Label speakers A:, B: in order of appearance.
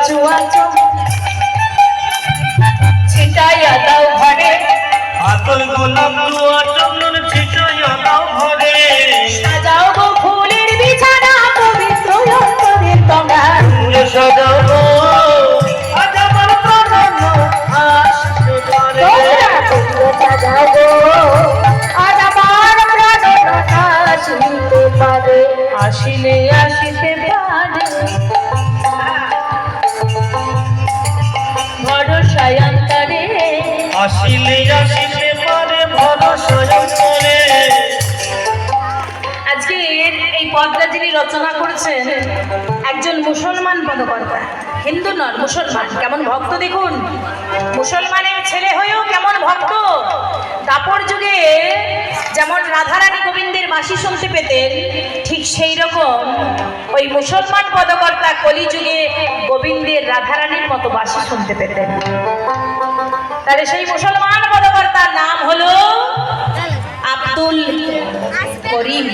A: চুয়া ছিটাইয়া দাও ঘরে,
B: আতর গোলাপ জুয়া চন্দন ছিটাইয়া দাও ঘরে।
A: সাজাও গো ফুলের বিছানা পবিত্র অন্তরের তলা,
B: সাজাও গো আজ আমার প্রাণ আসতে পারে।
A: সাজাও গো আজ আমার প্রাণ আসিতে পারে, আসিলে আসিতে পারে ভরসায় অন্তরে,
B: আসিলে আসিতে পারে ভরসায় অন্তরে।
A: আজকে এই পদটা যিনি রচনা করেছেন একজন মুসলমান পদকর্তা, হিন্দু নন মুসলমান। কেমন ভক্ত দেখুন, মুসলমানের ছেলে হয়েও কেমন ভক্ত। দাপর যুগে যেমন রাধারানী গোবিন্দের বাঁশি শুনতে পেতেন, ঠিক সেই রকম ওই মুসলমান পদকর্তা কলিযুগে গোবিন্দের রাধারানীর মতো বাঁশি শুনতে পেতেন। তাহলে সেই মুসলমান পদকর্তার নাম হলো আব্দুল করিম।